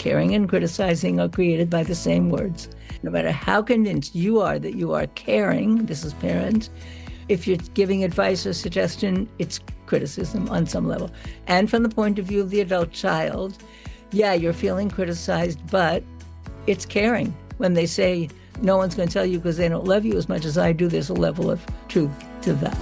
caring and criticizing are created by the same words. No matter how convinced you are that you are caring, this is parents, if you're giving advice or suggestion, it's criticism on some level. And from the point of view of the adult child, yeah, you're feeling criticized, but it's caring. When they say, no one's going to tell you because they don't love you as much as I do, there's a level of truth to that.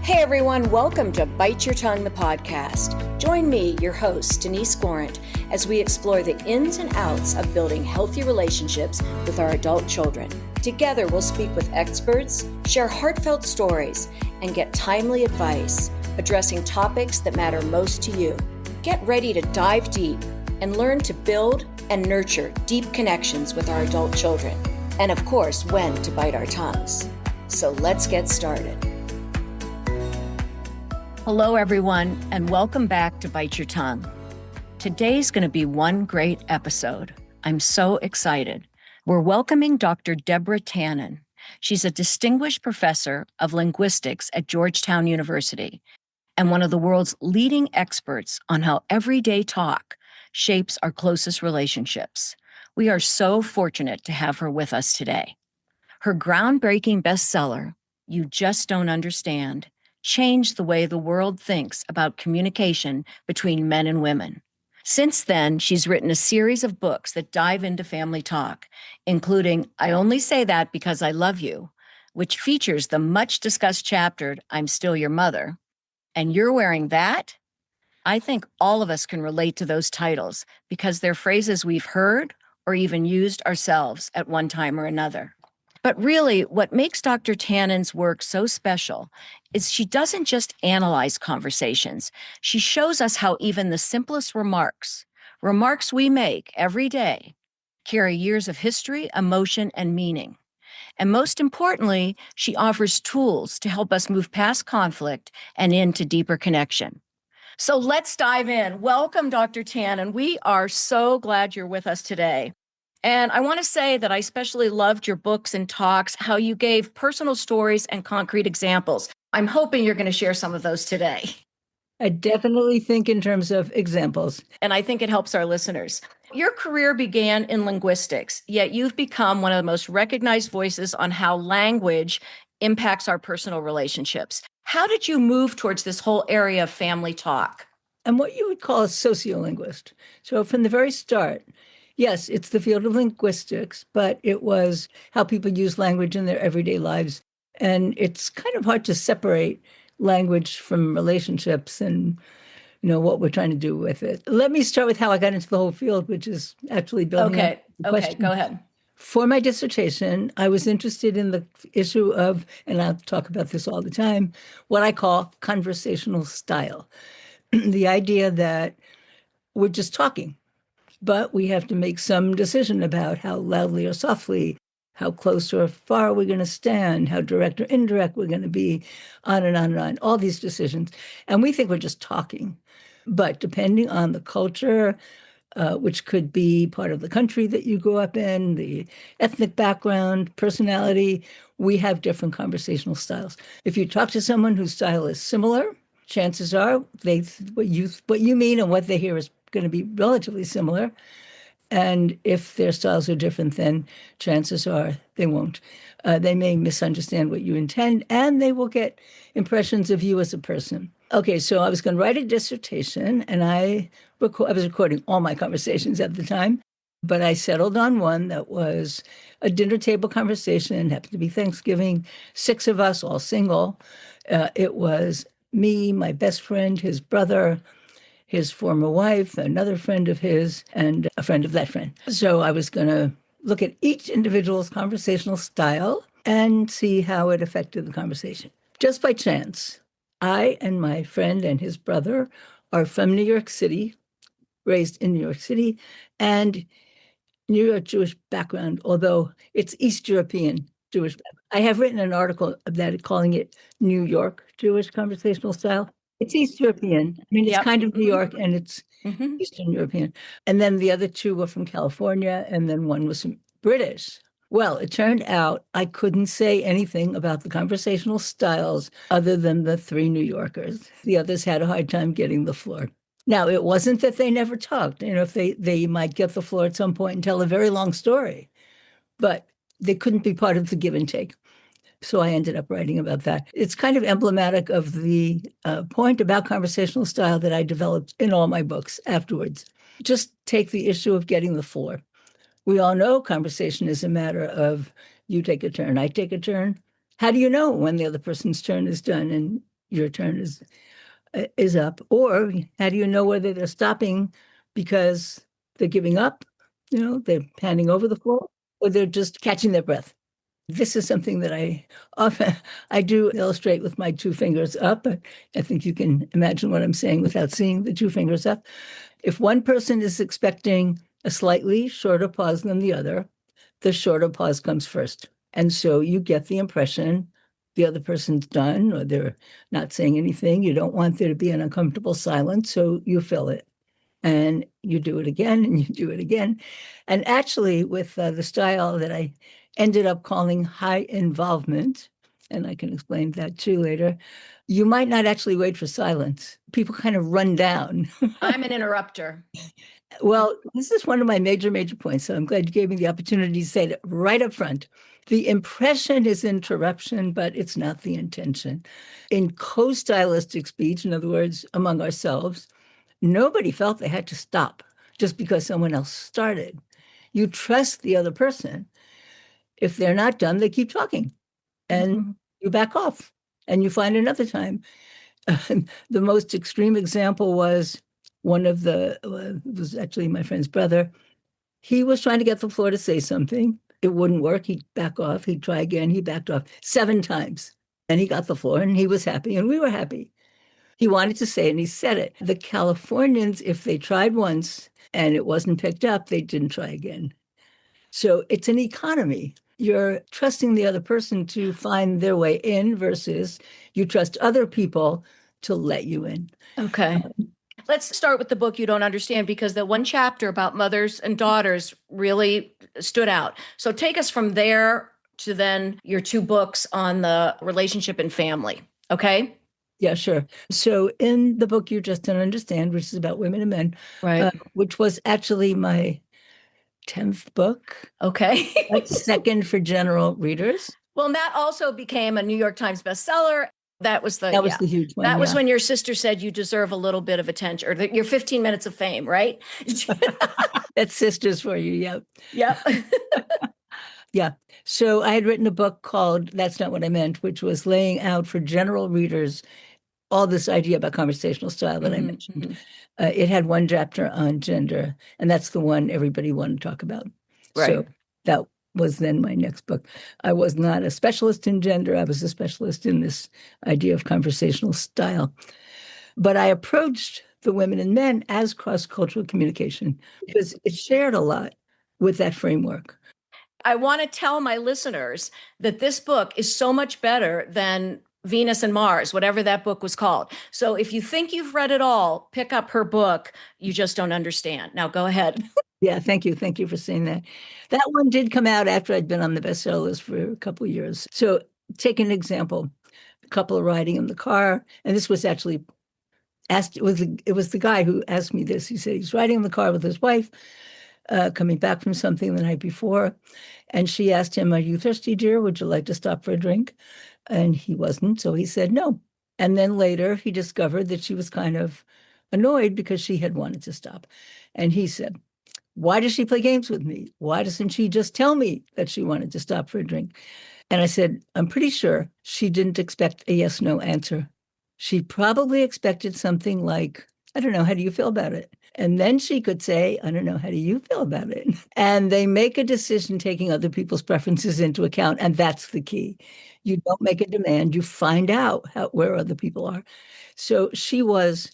Hey everyone, welcome to Bite Your Tongue, the podcast. Join me, your host, Denise Gorant, as we explore the ins and outs of building healthy relationships with our adult children. Together, we'll speak with experts, share heartfelt stories, and get timely advice, addressing topics that matter most to you. Get ready to dive deep and learn to build and nurture deep connections with our adult children. And of course, when to bite our tongues. So let's get started. Hello, everyone, and welcome back to Bite Your Tongue. Today's going to be one great episode. I'm so excited. We're welcoming Dr. Deborah Tannen. She's a distinguished professor of linguistics at Georgetown University and one of the world's leading experts on how everyday talk shapes our closest relationships. We are so fortunate to have her with us today. Her groundbreaking bestseller, You Just Don't Understand, changed the way the world thinks about communication between men and women. Since then, she's written a series of books that dive into family talk, including I Only Say That Because I Love You, which features the much-discussed chapter, I'm Still Your Mother. And You're Wearing That? I think all of us can relate to those titles because they're phrases we've heard or even used ourselves at one time or another. But really, what makes Dr. Tannen's work so special is she doesn't just analyze conversations. She shows us how even the simplest remarks we make every day, carry years of history, emotion, and meaning. And most importantly, she offers tools to help us move past conflict and into deeper connection. So let's dive in. Welcome, Dr. Tannen. We are so glad you're with us today. And I want to say that I especially loved your books and talks, how you gave personal stories and concrete examples. I'm hoping you're going to share some of those today. I definitely think in terms of examples. And I think it helps our listeners. Your career began in linguistics, yet you've become one of the most recognized voices on how language impacts our personal relationships. How did you move towards this whole area of family talk? I'm what you would call a sociolinguist. So from the very start, yes, it's the field of linguistics, but it was how people use language in their everyday lives. And it's kind of hard to separate language from relationships and, what we're trying to do with it. Let me start with how I got into the whole field, which is actually building up the question. Okay, go ahead. For my dissertation, I was interested in the issue of, and I'll talk about this all the time, what I call conversational style. The idea that we're just talking, but we have to make some decision about how loudly or softly, how close or far we're going to stand, how direct or indirect we're going to be, on and on and on, all these decisions. And we think we're just talking. But depending on the culture, which could be part of the country that you grew up in, the ethnic background, personality, we have different conversational styles. If you talk to someone whose style is similar, chances are what you mean and what they hear is going to be relatively similar. And if their styles are different, then chances are they won't. They may misunderstand what you intend, and they will get impressions of you as a person. Okay, so I was going to write a dissertation, and I was recording all my conversations at the time, but I settled on one that was a dinner table conversation. It happened to be Thanksgiving, 6 of us, all single. It was me, my best friend, his brother, his former wife, another friend of his, and a friend of that friend. So I was going to look at each individual's conversational style and see how it affected the conversation. Just by chance, I and my friend and his brother are from New York City, raised in New York City, and New York Jewish background, although it's East European Jewish background. I have written an article about it, calling it New York Jewish conversational style. It's East European. I mean, it's kind of New York and it's Eastern European. And then the other 2 were from California, and then one was from British. Well, it turned out I couldn't say anything about the conversational styles other than the 3 New Yorkers. The others had a hard time getting the floor. Now, it wasn't that they never talked. If they might get the floor at some point and tell a very long story, but they couldn't be part of the give and take. So I ended up writing about that. It's kind of emblematic of the point about conversational style that I developed in all my books afterwards. Just take the issue of getting the floor. We all know conversation is a matter of you take a turn, I take a turn. How do you know when the other person's turn is done and your turn is up? Or how do you know whether they're stopping because they're giving up, they're handing over the floor, or they're just catching their breath? This is something that I do illustrate with my two fingers up, but I think you can imagine what I'm saying without seeing the two fingers up. If one person is expecting a slightly shorter pause than the other, the shorter pause comes first. And so you get the impression the other person's done or they're not saying anything. You don't want there to be an uncomfortable silence, so you fill it. And you do it again and you do it again. And actually, with the style that I ended up calling high involvement, and I can explain that too later, you might not actually wait for silence. People kind of run down. I'm an interrupter. Well, this is one of my major points. So I'm glad you gave me the opportunity to say it right up front. The impression is interruption, but it's not the intention. In co-stylistic speech, in other words, among ourselves, nobody felt they had to stop just because someone else started. You trust the other person. If they're not done, they keep talking and you back off and you find another time. The most extreme example was it was actually my friend's brother. He was trying to get the floor to say something. It wouldn't work. He'd back off. He'd try again. He backed off 7 times. And he got the floor and he was happy and we were happy. He wanted to say it and he said it. The Californians, if they tried once and it wasn't picked up, they didn't try again. So it's an economy. You're trusting the other person to find their way in versus you trust other people to let you in. Okay. Let's start with the book you don't understand, because the one chapter about mothers and daughters really stood out. So take us from there to then your 2 books on the relationship and family. Okay? Yeah, sure. So in the book You Just Don't Understand, which is about women and men, Right. which was actually my 10th book. Okay. That's second for general readers. Well, and that also became a New York Times bestseller. That was the huge one. That was when your sister said you deserve a little bit of attention, or your 15 minutes of fame, right? That's sisters for you. Yep. Yep. Yeah. So I had written a book called That's Not What I Meant, which was laying out for general readers all this idea about conversational style that I mentioned. It had one chapter on gender, and that's the one everybody wanted to talk about. Right. So that was then my next book. I was not a specialist in gender. I was a specialist in this idea of conversational style. But I approached the women and men as cross-cultural communication because it shared a lot with that framework. I want to tell my listeners that this book is so much better than Venus and Mars, whatever that book was called. So if you think you've read it all, pick up her book. You Just Don't Understand. Now go ahead. Yeah, thank you. Thank you for saying that. That one did come out after I'd been on the bestseller list for a couple of years. So take an example. A couple are riding in the car, and this was actually asked, it was the guy who asked me this. He said he's riding in the car with his wife, coming back from something the night before. And she asked him, "Are you thirsty, dear? Would you like to stop for a drink?" And he wasn't, so he said no. And then later he discovered that she was kind of annoyed because she had wanted to stop. And he said, "Why does she play games with me? Why doesn't she just tell me that she wanted to stop for a drink?" And I said, "I'm pretty sure she didn't expect a yes/no answer. She probably expected something like, 'I don't know, how do you feel about it?' And then she could say, 'I don't know, how do you feel about it?'" And they make a decision taking other people's preferences into account. And that's the key. You don't make a demand, you find out where other people are. So she was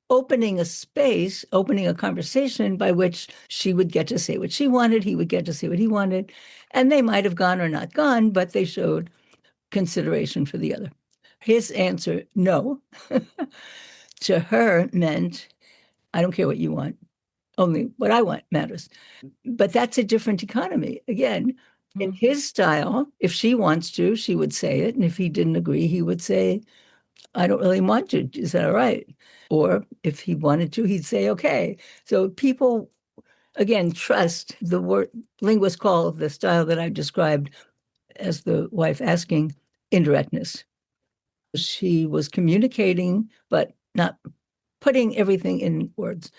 opening a space, opening a conversation by which she would get to say what she wanted, he would get to say what he wanted, and they might have gone or not gone, but they showed consideration for the other. His answer, no, to her meant, "I don't care what you want, only what I want matters." But that's a different economy. Again, in his style, if she wants to, she would say it, and if he didn't agree, he would say, I don't really want to. Is that all right? Or if he wanted to, he'd say, okay. So people, again, trust the word linguists call the style that I described as the wife asking indirectness. She was communicating, but not putting everything in words.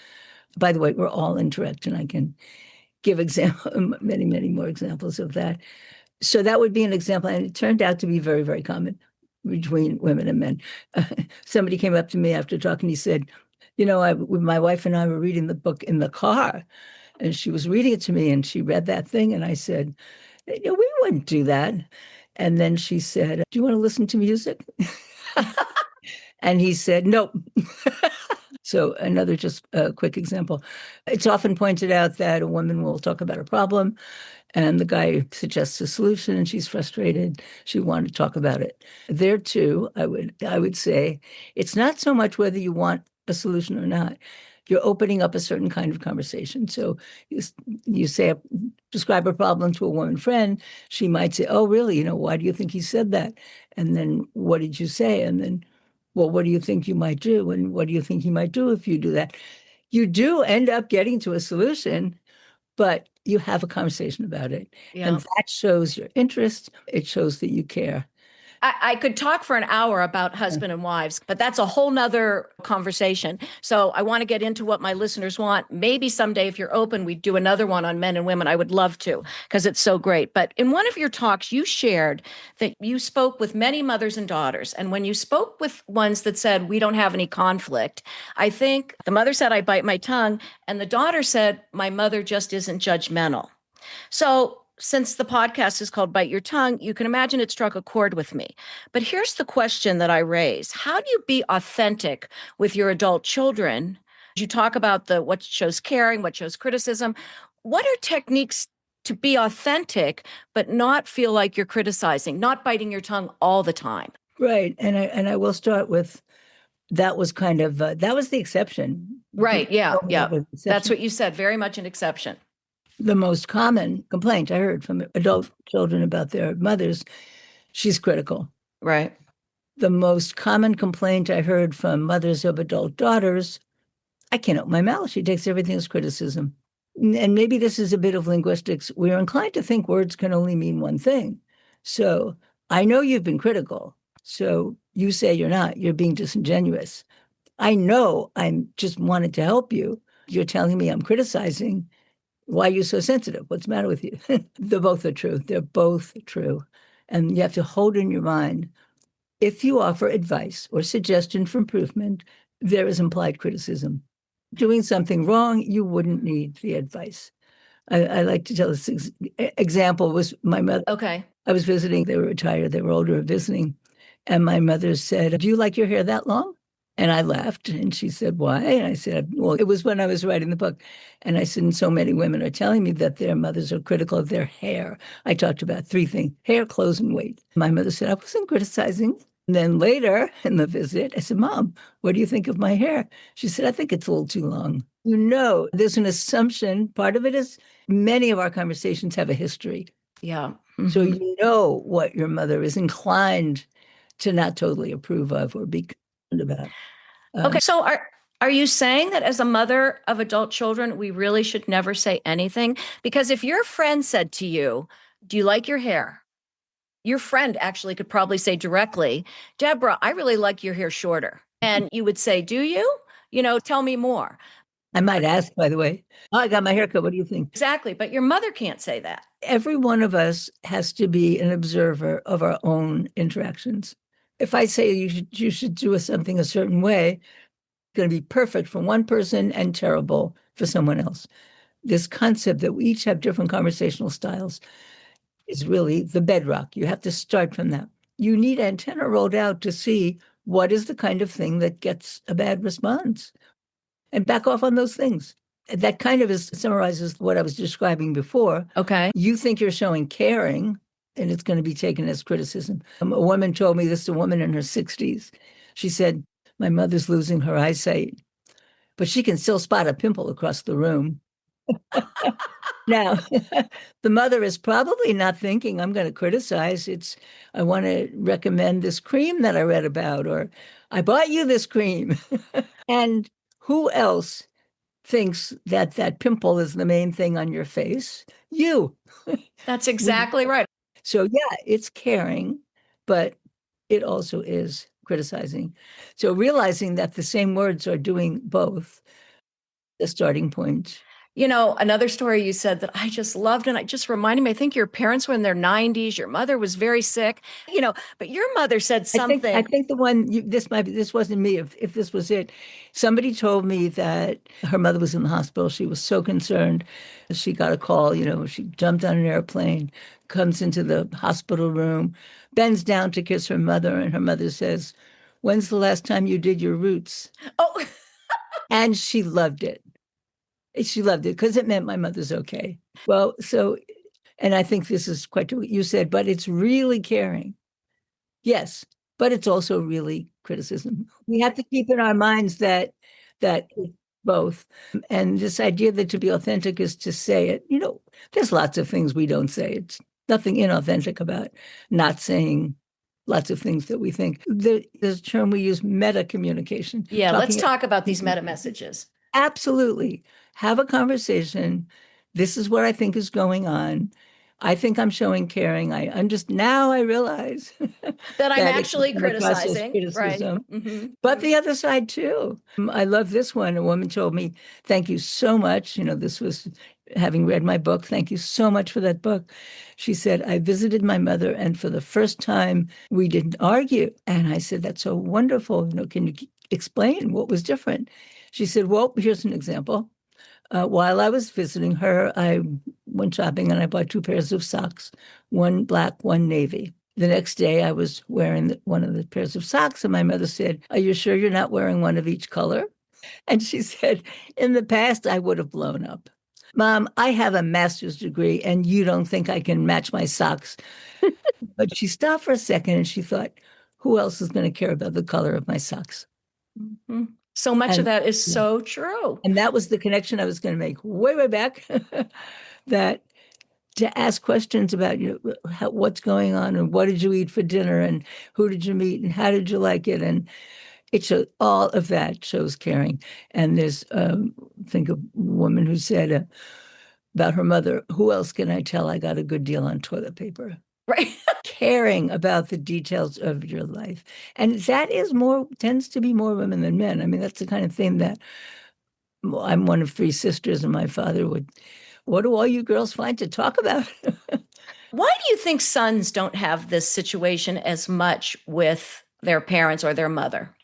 By the way, we're all indirect, and I can give many, many more examples of that. So that would be an example, and it turned out to be very, very common between women and men. Somebody came up to me after talking. He said, my wife and I were reading the book in the car, and she was reading it to me, and she read that thing, and I said, we wouldn't do that. And then she said, do you want to listen to music? And he said, nope. So another just quick example. It's often pointed out that a woman will talk about a problem and the guy suggests a solution and she's frustrated. She wanted to talk about it. There too, I would say it's not so much whether you want a solution or not. You're opening up a certain kind of conversation. So you describe a problem to a woman friend. She might say, oh, really? Why do you think he said that? And then what did you say? And then, well, what do you think you might do? And what do you think he might do if you do that? You do end up getting to a solution, but you have a conversation about it. Yeah. And that shows your interest. It shows that you care. I could talk for an hour about husband and wives, but that's a whole nother conversation. So I want to get into what my listeners want. Maybe someday, if you're open, we do another one on men and women. I would love to, because it's so great. But in one of your talks, you shared that you spoke with many mothers and daughters. And when you spoke with ones that said, we don't have any conflict, I think the mother said, I bite my tongue. And the daughter said, my mother just isn't judgmental. So since the podcast is called Bite Your Tongue, you can imagine it struck a chord with me. But here's the question that I raise. How do you be authentic with your adult children? You talk about what shows caring, what shows criticism. What are techniques to be authentic, but not feel like you're criticizing, not biting your tongue all the time? Right. And I will start with that was the exception. Right. Yeah. Yeah. That's Exception. what you said. Very much an exception. The most common complaint I heard from adult children about their mothers, she's critical. Right. The most common complaint I heard from mothers of adult daughters, I can't open my mouth. She takes everything as criticism. And maybe this is a bit of linguistics. We're inclined to think words can only mean one thing. So I know you've been critical. So you say you're not. You're being disingenuous. I know I'm just wanted to help you. You're telling me I'm criticizing. Why are you so sensitive? What's the matter with you? They're both are true. They're both true. And you have to hold in your mind, if you offer advice or suggestion for improvement, there is implied criticism. Doing something wrong, you wouldn't need the advice. I like to tell this example was my mother. Okay. I was visiting. They were retired. They were older, visiting. And my mother said, do you like your hair that long? And I laughed. And she said, why? And I said, well, it was when I was writing the book. And I said, and so many women are telling me that their mothers are critical of their hair. I talked about three things: hair, clothes, and weight. My mother said, I wasn't criticizing. And then later in the visit, I said, Mom, what do you think of my hair? She said, I think it's a little too long. There's an assumption. Part of it is many of our conversations have a history. Yeah. Mm-hmm. So you know what your mother is inclined to not totally approve of or be concerned about. Okay, so are you saying that as a mother of adult children, we really should never say anything? Because if your friend said to you, do you like your hair? Your friend actually could probably say directly, Deborah, I really like your hair shorter. And you would say, do you? Tell me more. I might ask, by the way, oh, I got my haircut. What do you think? Exactly. But your mother can't say that. Every one of us has to be an observer of our own interactions. If I say you should do something a certain way, it's going to be perfect for one person and terrible for someone else. This concept that we each have different conversational styles is really the bedrock. You have to start from that. You need antenna rolled out to see what is the kind of thing that gets a bad response and back off on those things. That kind of summarizes what I was describing before. Okay. You think you're showing caring, and it's going to be taken as criticism. A woman told me this, a woman in her 60s. She said, my mother's losing her eyesight, but she can still spot a pimple across the room. Now, the mother is probably not thinking, I'm going to criticize. I want to recommend this cream that I read about, or I bought you this cream. And who else thinks that that pimple is the main thing on your face? You. That's We, exactly right. so, yeah, it's caring, but it also is criticizing. So, realizing that the same words are doing both, the starting point. Another story you said that I just loved, and it just reminded me, I think your parents were in their 90s, your mother was very sick, but your mother said I something. think the one this wasn't me. If this was it, somebody told me that her mother was in the hospital. She was so concerned. She got a call. She jumped on an airplane, comes into the hospital room, bends down to kiss her mother, and her mother says, "When's the last time you did your roots?" Oh, And she loved it. She loved it because it meant my mother's okay. Well, and I think this is quite what you said, but it's really caring. Yes, but it's also really criticism. We have to keep in our minds that it's both. And this idea that to be authentic is to say it. There's lots of things we don't say. It's nothing inauthentic about not saying lots of things that we think. There's a term we use, meta communication. yeah, let's Talking talk about these meta messages. Absolutely. Have a conversation. This is what I think is going on. I think I'm showing caring. Now I realize That I'm that it can actually come across as criticizing, right? criticism, Mm-hmm. but the other side too. I love this one. A woman told me, "Thank you so much." This was having read my book. Thank you so much for that book. She said, "I visited my mother, and for the first time, we didn't argue." And I said, "That's so wonderful. Can you explain what was different?" She said, "Well, here's an example. While I was visiting her, I went shopping and I bought two pairs of socks, one black, one navy. The next day, I was wearing one of the pairs of socks, and my mother said, 'Are you sure you're not wearing one of each color?' And she said, 'In the past, I would have blown up. Mom, I have a master's degree, and you don't think I can match my socks.' But she stopped for a second and she thought, who else is going to care about the color of my socks?" Mm-hmm. So much of And that is yeah. so true. And that was the connection I was going to make way, way back. That to ask questions about what's going on and what did you eat for dinner and who did you meet and how did you like it, and it shows all of that shows caring. And there's I think a woman who said about her mother, "Who else can I tell I got a good deal on toilet paper?" Right. Caring about the details of your life, and that is more tends to be more women than men. I mean, that's the kind of thing that I'm one of three sisters, and my father would, "What do all you girls find to talk about?" Why do you think sons don't have this situation as much with their parents or their mother?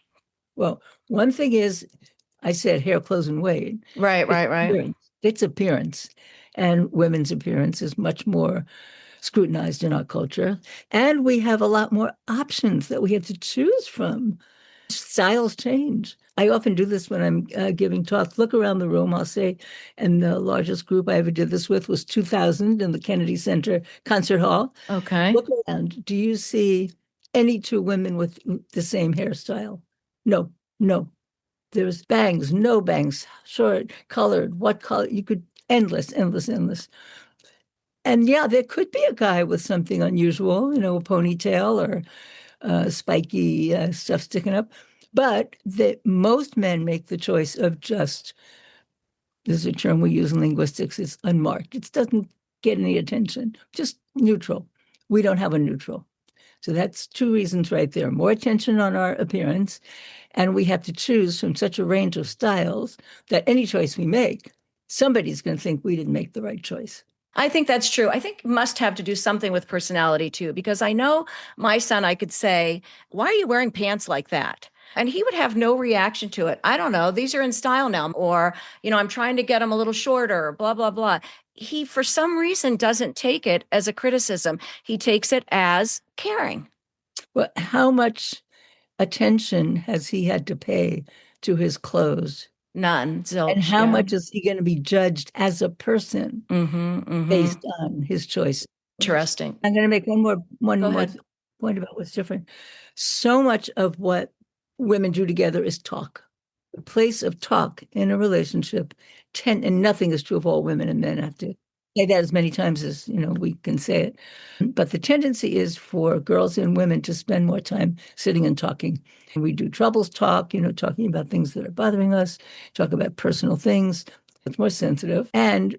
Well, one thing is, I said hair, clothes, and weight. Right, It's right, right. appearance. It's appearance. And women's appearance is much more scrutinized in our culture. And we have a lot more options that we have to choose from. Styles change. I often do this when I'm giving talks. Look around the room. I'll say, and the largest group I ever did this with was 2000 in the Kennedy Center Concert Hall. Okay. Look around. Do you see any two women with the same hairstyle? No, no. There's bangs, no bangs, short, colored, what color? You could endless, endless, endless. And yeah, there could be a guy with something unusual, a ponytail or spiky stuff sticking up. But most men make the choice of just, this is a term we use in linguistics, it's unmarked. It doesn't get any attention, just neutral. We don't have a neutral. So that's two reasons right there. More attention on our appearance, and we have to choose from such a range of styles that any choice we make, somebody's going to think we didn't make the right choice. I think that's true. I think it must have to do something with personality too, because I know my son, I could say, "Why are you wearing pants like that?" And he would have no reaction to it. I don't know. These are in style now. Or, I'm trying to get them a little shorter, blah, blah, blah. He, for some reason, doesn't take it as a criticism. He takes it as caring. Well, how much attention has he had to pay to his clothes? None. And Zilch. how Yeah. much is he going to be judged as a person Mm-hmm. Mm-hmm. based on his choices? Interesting. I'm going to make one Go more ahead. point about what's different. So much of what women do together is talk. The place of talk in a relationship, and nothing is true of all women and men have to say that as many times as, we can say it. But the tendency is for girls and women to spend more time sitting and talking. We do troubles talk, talking about things that are bothering us, talk about personal things. It's more sensitive. And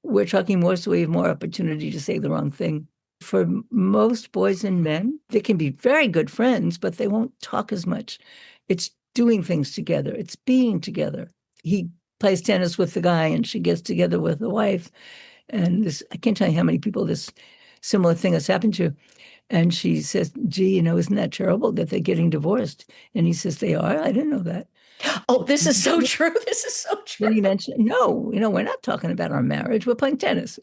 we're talking more, so we have more opportunity to say the wrong thing. For most boys and men, they can be very good friends, but they won't talk as much. It's doing things together. It's being together. He plays tennis with the guy and she gets together with the wife. And this, I can't tell you how many people this similar thing has happened to. And she says, gee, isn't that terrible that they're getting divorced? And he says, they are? I didn't know that. Oh, this is so true. This is so true. Then he mentioned, no, we're not talking about our marriage. We're playing tennis.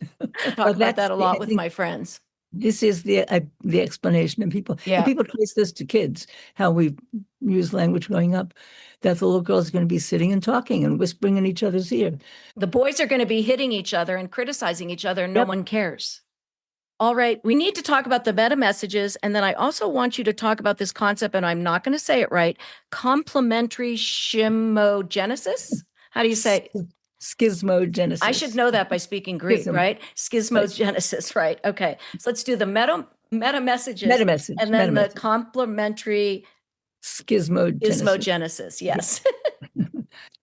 Talk about that a lot with my friends. This is the explanation, and people trace this to kids, how we use language growing up, that the little girls are going to be sitting and talking and whispering in each other's ear. The boys are going to be hitting each other and criticizing each other, and no one cares. All right, we need to talk about the meta messages, and then I also want you to talk about this concept, and I'm not going to say it right, complementary shimogenesis. How do you say it? Schismogenesis. I should know that by speaking Greek, right? Schismogenesis, right? Okay, so let's do the meta messages, and then the complementary schismogenesis. Yes.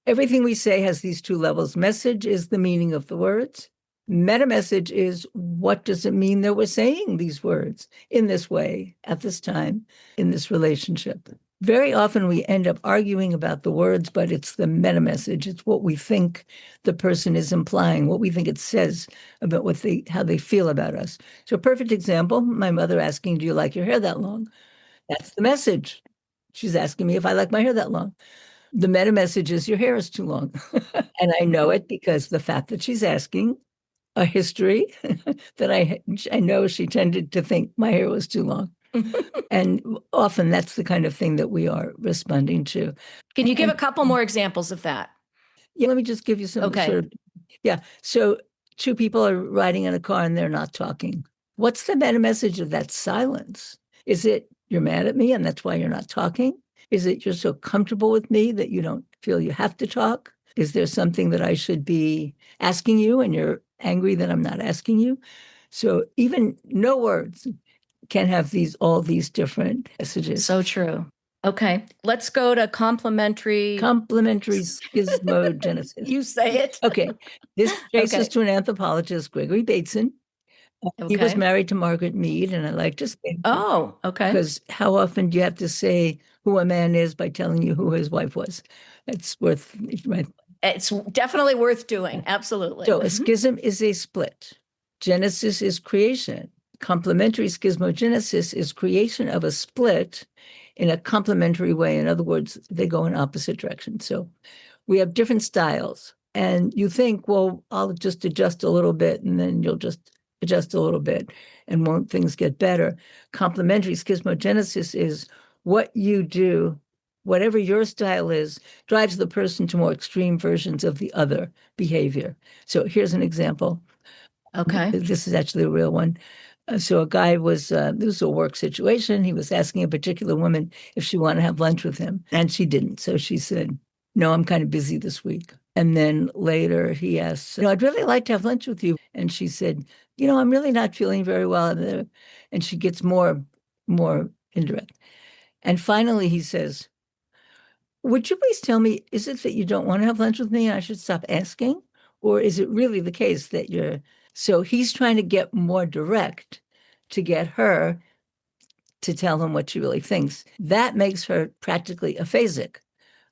Everything we say has these two levels. Message is the meaning of the words. Meta message is, what does it mean that we're saying these words in this way, at this time, in this relationship? Very often we end up arguing about the words, but it's the meta message. It's what we think the person is implying, what we think it says about how they feel about us. So a perfect example, my mother asking, do you like your hair that long? That's the message. She's asking me if I like my hair that long. The meta message is, your hair is too long. And I know it because the fact that she's asking a history that I know she tended to think my hair was too long. And often that's the kind of thing that we are responding to. Can you give a couple more examples of that? Yeah, let me just give you some So two people are riding in a car and they're not talking. What's the meta message of that silence? Is it, you're mad at me and that's why you're not talking? Is it, you're so comfortable with me that you don't feel you have to talk? Is there something that I should be asking you and you're angry that I'm not asking you? So even no words can have all these different messages. So true. Okay, let's go to complementary schismogenesis. You say it. Okay, this traces to an anthropologist, Gregory Bateson. He was married to Margaret Mead, and I like to say, oh, okay. Because how often do you have to say who a man is by telling you who his wife was? It's worth, right? It's definitely worth doing. Absolutely. So a schism is a split. Genesis is creation. Complementary schismogenesis is creation of a split in a complementary way. In other words, they go in opposite directions. So we have different styles. And you think, well, I'll just adjust a little bit, and then you'll just adjust a little bit, and won't things get better? Complementary schismogenesis is what you do, whatever your style is, drives the person to more extreme versions of the other behavior. So here's an example. Okay. This is actually a real one. So a guy this was a work situation. He was asking a particular woman if she wanted to have lunch with him, and she didn't. So she said, no, I'm kind of busy this week. And then later he asked, I'd really like to have lunch with you. And she said, I'm really not feeling very well. And she gets more indirect. And finally he says, would you please tell me, is it that you don't want to have lunch with me and I should stop asking? Or is it really the case that so he's trying to get more direct to get her to tell him what she really thinks. That makes her practically aphasic,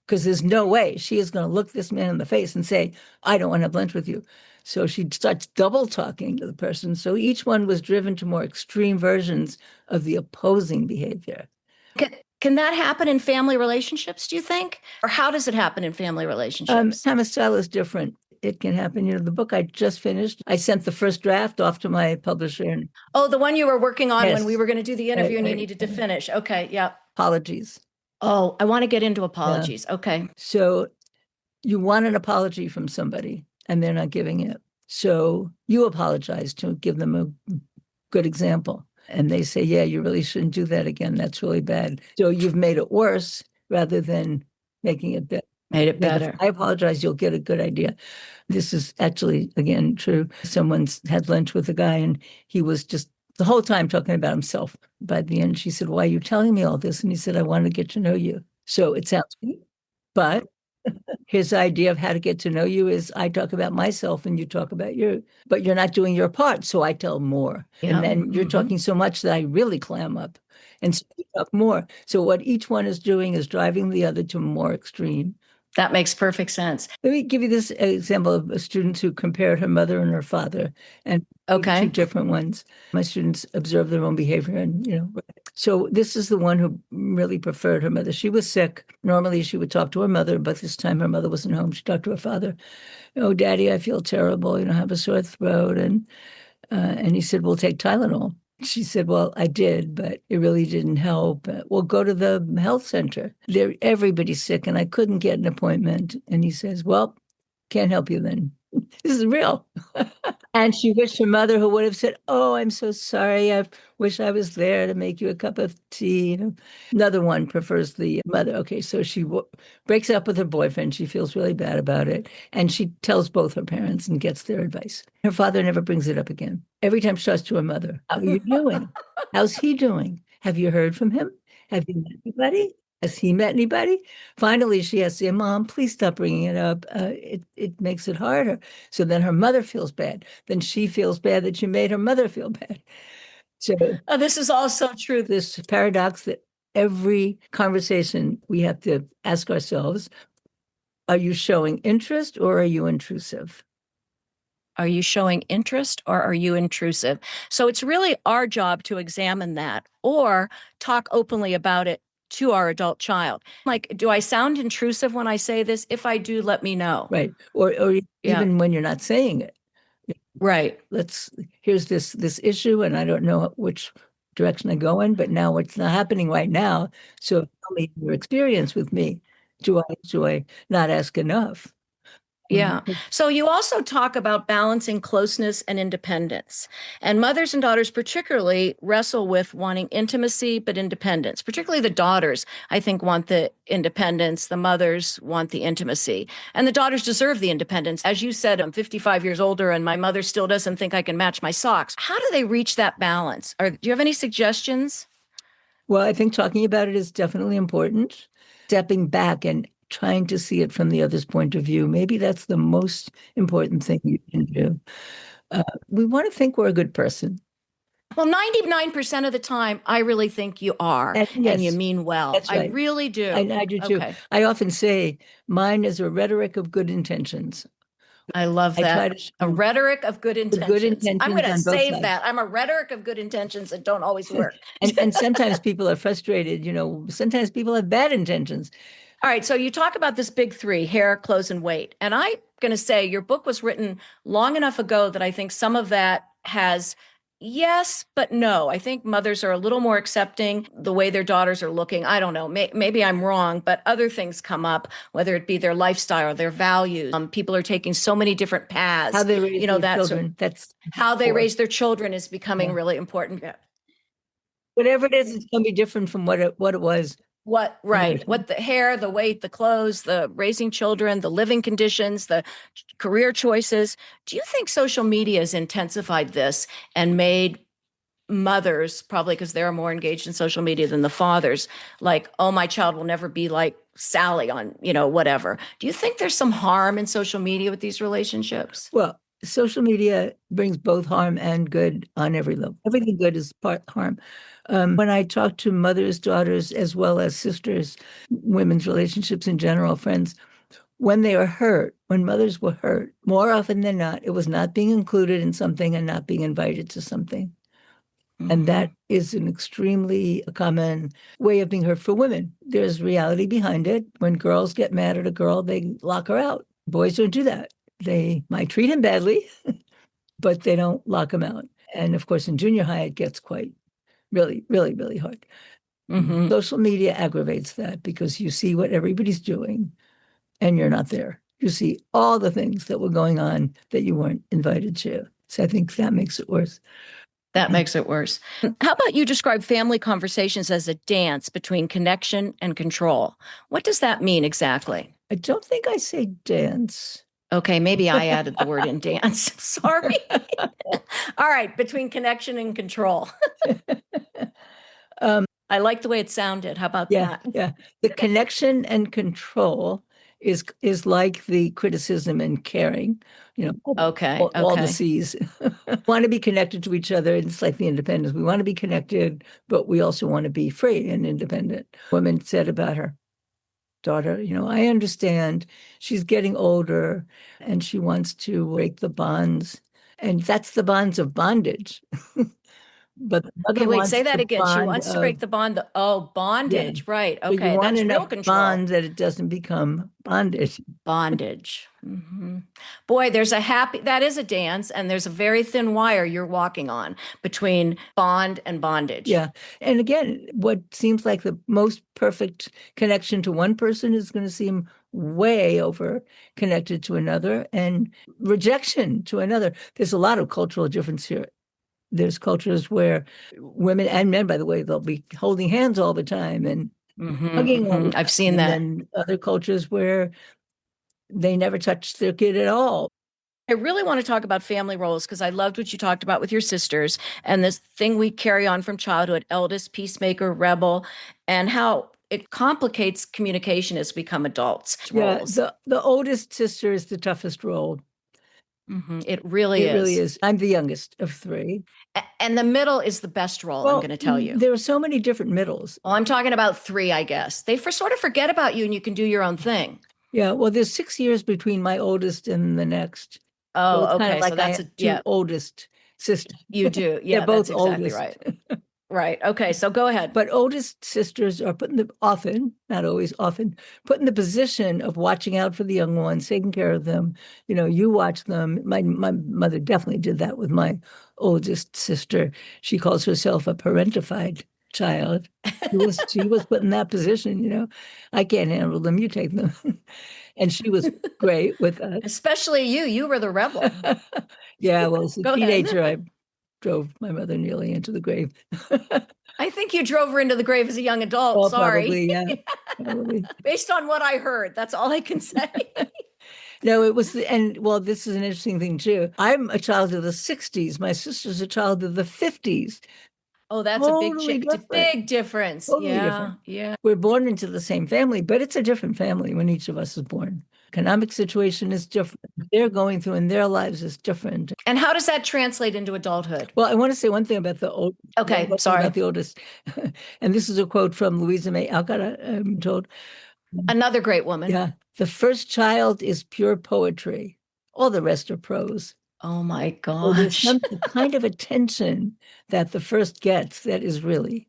because there's no way she is going to look this man in the face and say, I don't want to have lunch with you. So she starts double talking to the person. So each one was driven to more extreme versions of the opposing behavior. Can that happen in family relationships, do you think? Or how does it happen in family relationships? Time of style is different. It can happen. The book I just finished, I sent the first draft off to my publisher. Oh, the one you were working on when we were going to do the interview and you needed to finish. Okay, yeah. Apologies. Oh, I want to get into apologies. Yeah. Okay. So you want an apology from somebody and they're not giving it. So you apologize to give them a good example. And they say, yeah, you really shouldn't do that again. That's really bad. So you've made it worse rather than making it better. Made it If better. I apologize, you'll get a good idea. This is actually, again, true. Someone's had lunch with a guy and he was just the whole time talking about himself. By the end, she said, "Why are you telling me all this?" And he said, "I want to get to know you." So it sounds good, but his idea of how to get to know you is I talk about myself and you talk about you, but you're not doing your part. So I tell more. Yeah. And then you're talking so much that I really clam up and so you talk more. So what each one is doing is driving the other to more extreme. That makes perfect sense. Let me give you this example of a student who compared her mother and her father and Okay. two different ones. My students observe their own behavior and, so this is the one who really preferred her mother. She was sick. Normally she would talk to her mother, but this time her mother wasn't home. She talked to her father. "Oh, Daddy, I feel terrible. I have a sore throat." And he said, "We'll take Tylenol." She said, "Well, I did, but it really didn't help. Well, go to the health center. Everybody's sick, and I couldn't get an appointment." And he says, "Well, can't help you then." This is real. And she wished her mother, who would have said, "Oh, I'm so sorry. I wish I was there to make you a cup of tea." Another one prefers the mother. Okay, so she breaks up with her boyfriend. She feels really bad about it. And she tells both her parents and gets their advice. Her father never brings it up again. Every time she talks to her mother, "How are you doing? How's he doing? Have you heard from him? Have you met anybody? Has he met anybody?" Finally, she has to say, "Mom, please stop bringing it up. It makes it harder." So then her mother feels bad. Then she feels bad that she made her mother feel bad. So this is all so true. This paradox that every conversation we have to ask ourselves, are you showing interest or are you intrusive? Are you showing interest or are you intrusive? So it's really our job to examine that or talk openly about it to our adult child. Like, do I sound intrusive when I say this? If I do, let me know. Right. Or even when you're not saying it. Right. Here's this issue, and I don't know which direction I go in, but now it's not happening right now. So tell me your experience with me. Do I not ask enough? Yeah. So you also talk about balancing closeness and independence. And mothers and daughters particularly wrestle with wanting intimacy but independence. Particularly the daughters, I think, want the independence. The mothers want the intimacy. And the daughters deserve the independence. As you said, I'm 55 years older and my mother still doesn't think I can match my socks. How do they reach that balance? Do you have any suggestions? Well, I think talking about it is definitely important. Stepping back and trying to see it from the other's point of view. Maybe that's the most important thing you can do. We want to think we're a good person. Well, 99% of the time, I really think you are, Yes, and you mean well. that's right. I really do. I do too. Okay. I often say mine is a rhetoric of good intentions. I love I try that. to A show rhetoric of good the good intentions. I'm intentions going to on both save sides. that. I'm a rhetoric of good intentions that don't always work. And sometimes people are frustrated, sometimes people have bad intentions. All right. So you talk about this big three: hair, clothes, and weight. And I'm going to say your book was written long enough ago that I think some of that has yes, but no. I think mothers are a little more accepting the way their daughters are looking. I don't know. Maybe I'm wrong, but other things come up, whether it be their lifestyle, their values. People are taking so many different paths. How they raise their children. That's how they raise their children is becoming really important. Whatever it is, it's going to be different from what it was. What the hair, the weight, the clothes, the raising children, the living conditions, the career choices. Do you think social media has intensified this and made mothers, probably because they're more engaged in social media than the fathers, like, oh, my child will never be like Sally on, whatever. Do you think there's some harm in social media with these relationships? Well, social media brings both harm and good on every level. Everything good is part harm. When I talk to mothers, daughters, as well as sisters, women's relationships in general, friends, when they are hurt, when mothers were hurt, more often than not, it was not being included in something and not being invited to something. And that is an extremely common way of being hurt for women. There's reality behind it. When girls get mad at a girl, they lock her out. Boys don't do that. They might treat him badly, but they don't lock him out. And of course, in junior high, it gets quite really, really, really hard. Social media aggravates that because you see what everybody's doing and you're not there. You see all the things that were going on that you weren't invited to. So I think that makes it worse. That makes it worse. How about you describe family conversations as a dance between connection and control? What does that mean exactly? I don't think I say dance. Okay, maybe I added the word in dance. Sorry. All right, between connection and control. I like the way it sounded. How about Yeah, that? yeah. The connection and control is like the criticism and caring, Okay, all the okay. C's. Want to be connected to each other. It's like the independence. We want to be connected, but we also want to be free and independent. Woman said about her daughter, I understand she's getting older and she wants to break the bonds. And that's the bonds of bondage. But the mother Okay, wait, wants say that the again. She bond wants to break of, the bond. Oh, yeah. bondage. Right. So you Okay, want that's real enough control. bond that it doesn't become bondage. Bondage. Boy, that is a dance, and there's a very thin wire you're walking on between bond and bondage. Yeah. And again, what seems like the most perfect connection to one person is going to seem way over connected to another, and rejection to another. There's a lot of cultural difference here. There's cultures where women and men, by the way, they'll be holding hands all the time and hugging all the time. I've seen And that. then other cultures where they never touch their kid at all. I really want to talk about family roles because I loved what you talked about with your sisters and this thing we carry on from childhood, eldest, peacemaker, rebel, and how it complicates communication as we become adults. Yeah, Roles. the oldest sister is the toughest role. It really It really is. is. I'm the youngest of three. And the middle is the best role, I'm Well, going to tell you. there are so many different middles. Well, I'm talking about three, I guess. They sort of forget about you and you can do your own thing. Yeah, well, there's 6 years between my oldest and the next. So it's Oh, kind of okay. So like I that's have yeah, two oldest sisters. you do. They're Yeah, both that's exactly oldest. right. Right. Okay. So go ahead. But oldest sisters are often, not always, often put in the position of watching out for the young ones, taking care of them. You watch them. My mother definitely did that with my oldest sister. She calls herself a parentified child. She was put in that position. I can't handle them. You take them. And she was great with us. Especially you. You were the rebel. Yeah, well, as a Go ahead. teenager, I drove my mother nearly into the grave. I think you drove her into the grave as a young adult. Oh, Sorry. probably, yeah. Probably. Based on what I heard, that's all I can say. No, it was, well, this is an interesting thing too. I'm a child of the 60s. My sister's a child of the 50s. Oh, that's Totally a different. big difference. Totally Yeah. different. Yeah. We're born into the same family, but it's a different family when each of us is born. Economic situation is different. What they're going through in their lives is different. And how does that translate into adulthood? Well, I want to say one thing about the old. Okay, one thing sorry. about the oldest, and this is a quote from Louisa May Alcott, I'm told. Another great woman. Yeah, the first child is pure poetry. All the rest are prose. Oh my So there's gosh. some kind of attention that the first gets that is really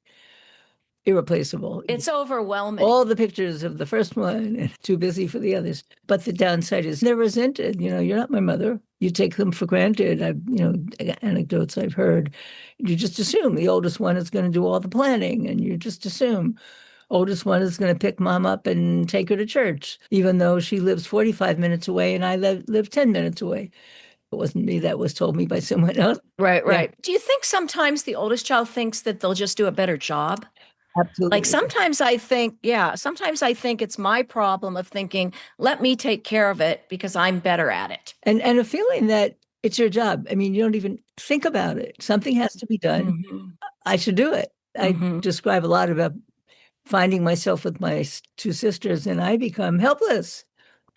irreplaceable. It's overwhelming. All the pictures of the first one and too busy for the others. But the downside is they're resented. You're not my mother. You take them for granted. Anecdotes I've heard. You just assume the oldest one is going to do all the planning, and you just assume oldest one is going to pick mom up and take her to church, even though she lives 45 minutes away and I live 10 minutes away. It wasn't me, that was told me by someone else. Right. Yeah. Do you think sometimes the oldest child thinks that they'll just do a better job? Absolutely. Like sometimes I think it's my problem of thinking, let me take care of it because I'm better at it. And a feeling that it's your job. I mean, you don't even think about it. Something has to be done. I should do it. I describe a lot about finding myself with my two sisters, and I become helpless.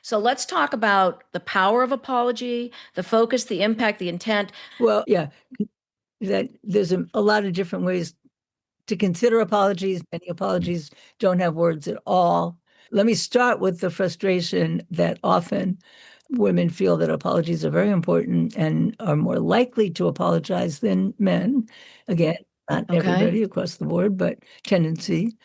So let's talk about the power of apology, the focus, the impact, the intent. Well, yeah, that there's a lot of different ways to consider apologies. Many apologies don't have words at all. Let me start with the frustration that often women feel that apologies are very important and are more likely to apologize than men. Again, not everybody across the board, but tendency.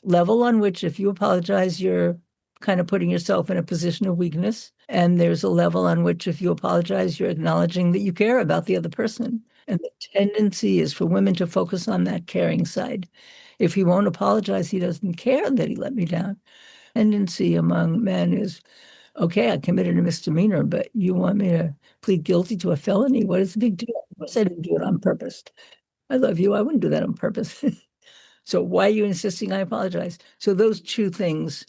Level on which if you apologize, you're kind of putting yourself in a position of weakness. And there's a level on which if you apologize, you're acknowledging that you care about the other person. And the tendency is for women to focus on that caring side. If he won't apologize, he doesn't care that he let me down. Tendency among men is, okay, I committed a misdemeanor, but you want me to plead guilty to a felony? What is the big deal? Of course I didn't do it on purpose. I love you. I wouldn't do that on purpose. So why are you insisting I apologize? So those two things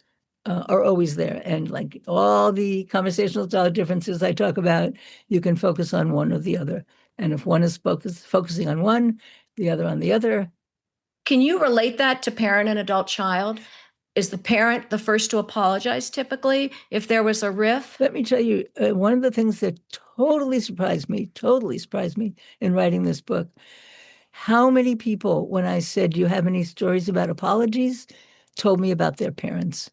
are always there. And like all the conversational style differences I talk about, you can focus on one or the other. And if one is focusing on one, the other on the other. Can you relate that to parent and adult child? Is the parent the first to apologize typically if there was a riff? Let me tell you, one of the things that totally surprised me in writing this book, how many people, when I said, "Do you have any stories about apologies?" told me about their parents.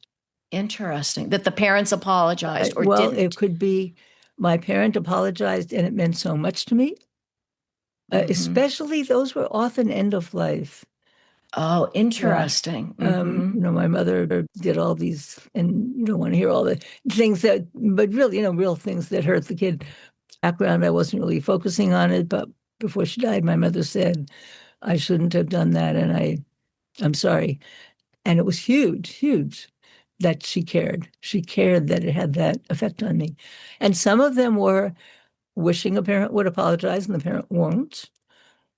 Interesting that the parents apologized or Well, didn't. it could be my parent apologized and it meant so much to me. Especially those were often end of life. Oh, Yeah. interesting. My mother did all these, and you don't want to hear all the things that, but really, real things that hurt the kid. Background, I wasn't really focusing on it, but before she died, my mother said, I shouldn't have done that, and I'm sorry. And it was huge, huge that she cared. She cared that it had that effect on me. And some of them were wishing a parent would apologize and the parent won't.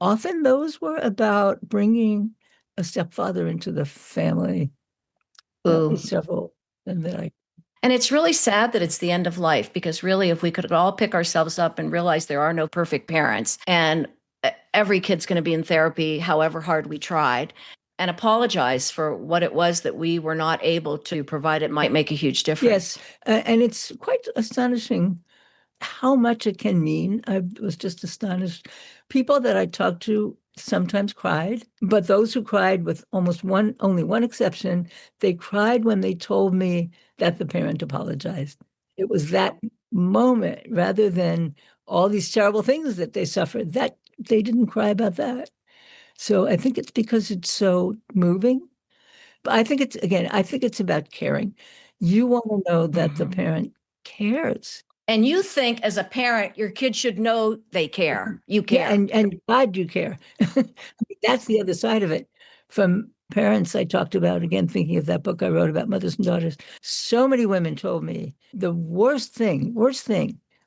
Often those were about bringing a stepfather into the family. Ooh. Several, and that I. And it's really sad that it's the end of life because really, if we could all pick ourselves up and realize there are no perfect parents and every kid's going to be in therapy, however hard we tried, and apologize for what it was that we were not able to provide, it might make a huge difference. Yes, and it's quite astonishing how much it can mean. I was just astonished. People that I talked to sometimes cried, but those who cried, with only one exception, they cried when they told me that the parent apologized. It was that moment rather than all these terrible things that they suffered, that they didn't cry about that. So I think it's because it's so moving. But I think it's about caring. You want to know that the parent cares. And you think as a parent, your kid should know they care. You Yeah, care. and God, you care. That's the other side of it. From parents I talked about, again, thinking of that book I wrote about mothers and daughters, so many women told me the worst thing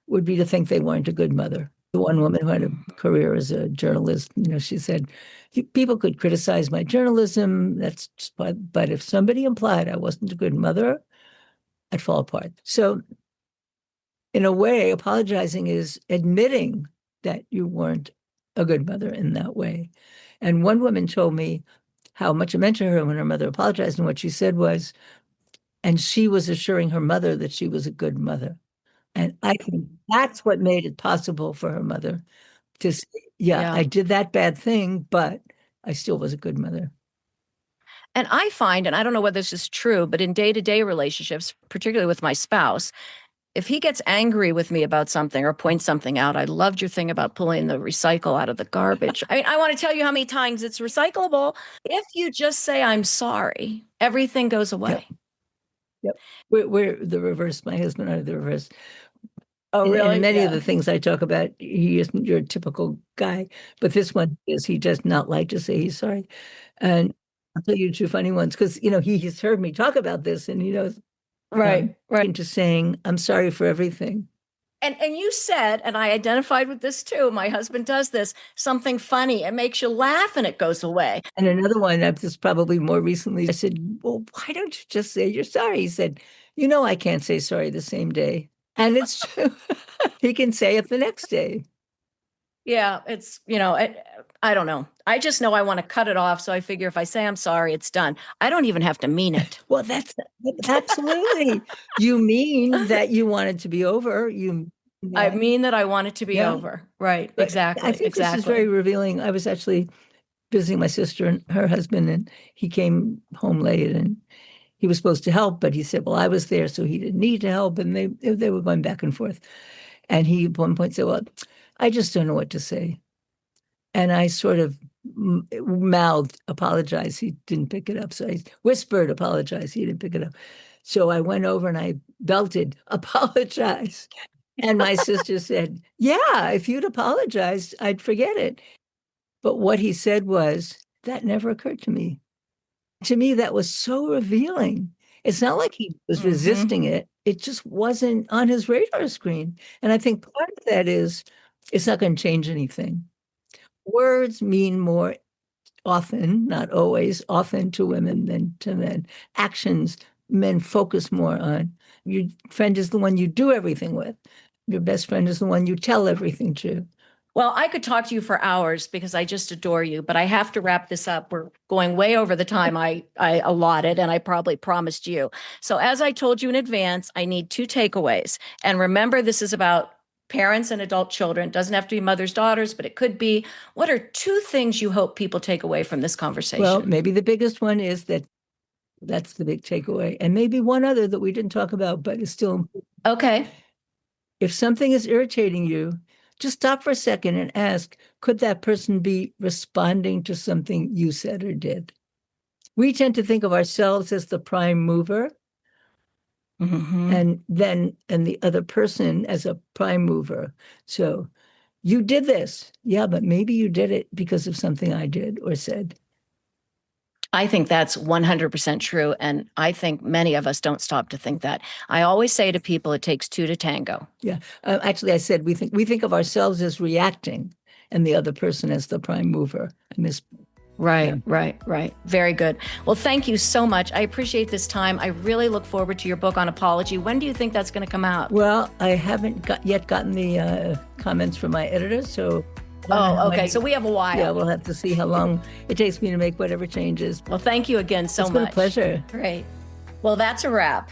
would be to think they weren't a good mother. The one woman who had a career as a journalist, she said, people could criticize my journalism, but if somebody implied I wasn't a good mother, I'd fall apart. So in a way, apologizing is admitting that you weren't a good mother in that way. And one woman told me how much it meant to her when her mother apologized. And what she said was, and she was assuring her mother that she was a good mother. And I think that's what made it possible for her mother to say, yeah, I did that bad thing, but I still was a good mother. And I find, and I don't know whether this is true, but in day-to-day relationships, particularly with my spouse, if he gets angry with me about something or points something out, I loved your thing about pulling the recycle out of the garbage. I mean, I want to tell you how many times it's recyclable. If you just say, I'm sorry, everything goes away. Yep. We're the reverse. My husband and I are the reverse. Oh, really? And many of the things I talk about, he isn't your typical guy, but this one is, he does not like to say he's sorry. And I'll tell you two funny ones because, he has heard me talk about this and he knows. Right. Into saying, I'm sorry for everything. And you said, and I identified with this too, my husband does this, something funny. It makes you laugh and it goes away. And another one, this probably more recently, I said, well, why don't you just say you're sorry? He said, I can't say sorry the same day. And it's true. He can say it the next day. Yeah, it's, I don't know. I just know I want to cut it off. So I figure if I say I'm sorry, it's done. I don't even have to mean it. Well, that's absolutely. You mean that you want it to be over. I mean that I want it to be Yeah. over. Right. But Exactly. I think this is very revealing. I was actually visiting my sister and her husband, and he came home late and he was supposed to help, but he said, well, I was there, so he didn't need to help. And they were going back and forth. And he at one point said, well, I just don't know what to say. And I sort of mouthed, apologize. He didn't pick it up. So I whispered, apologize. He didn't pick it up. So I went over and I belted, apologize. And my sister said, yeah, if you'd apologized, I'd forget it. But what he said was, that never occurred to me. To me, that was so revealing. It's not like he was resisting it. It just wasn't on his radar screen. And I think part of that is it's not going to change anything. Words mean more often, not always, often to women than to men. Actions men focus more on. Your friend is the one you do everything with. Your best friend is the one you tell everything to. Well, I could talk to you for hours because I just adore you, but I have to wrap this up. We're going way over the time I allotted, and I probably promised you. So as I told you in advance, I need 2 takeaways. And remember, this is about parents and adult children. It doesn't have to be mothers, daughters, but it could be. What are 2 things you hope people take away from this conversation? Well, maybe the biggest one is that's the big takeaway. And maybe one other that we didn't talk about, but is still important. Okay. If something is irritating you, just stop for a second and ask, could that person be responding to something you said or did? We tend to think of ourselves as the prime mover, and the other person as a prime mover. So you did this. Yeah, but maybe you did it because of something I did or said. I think that's 100% true. And I think many of us don't stop to think that. I always say to people, it takes 2 to tango. Yeah. Actually, I said we think of ourselves as reacting and the other person as the prime mover. Right. Very good. Well, thank you so much. I appreciate this time. I really look forward to your book on apology. When do you think that's going to come out? Well, I haven't yet gotten the comments from my editor, so... Oh, okay. So we have a while. Yeah, we'll have to see how long it takes me to make whatever changes. Well, thank you again so much. It's been a pleasure. Great. Well, that's a wrap.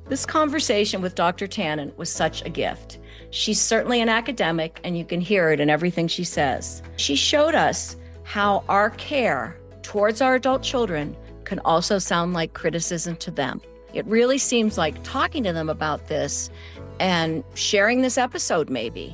This conversation with Dr. Tannen was such a gift. She's certainly an academic, and you can hear it in everything she says. She showed us how our care towards our adult children can also sound like criticism to them. It really seems like talking to them about this and sharing this episode maybe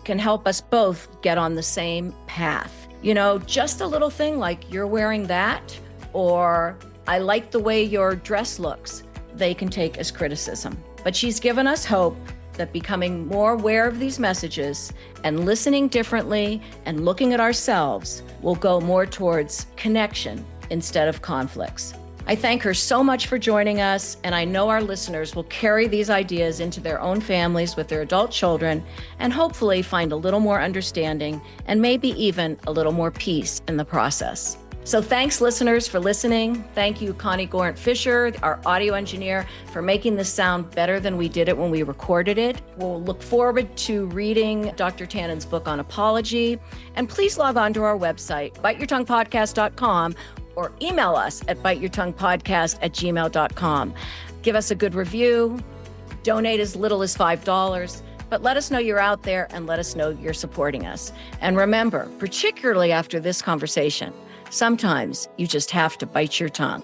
can help us both get on the same path. You know, just a little thing like you're wearing that, or I like the way your dress looks, they can take as criticism. But she's given us hope that becoming more aware of these messages and listening differently and looking at ourselves will go more towards connection instead of conflicts. I thank her so much for joining us, and I know our listeners will carry these ideas into their own families with their adult children and hopefully find a little more understanding and maybe even a little more peace in the process. So thanks, listeners, for listening. Thank you, Connie Gorant-Fisher, our audio engineer, for making this sound better than we did it when we recorded it. We'll look forward to reading Dr. Tannen's book on apology. And please log on to our website, biteyourtonguepodcast.com, or email us at biteyourtonguepodcast@gmail.com. Give us a good review, donate as little as $5, but let us know you're out there and let us know you're supporting us. And remember, particularly after this conversation, sometimes you just have to bite your tongue.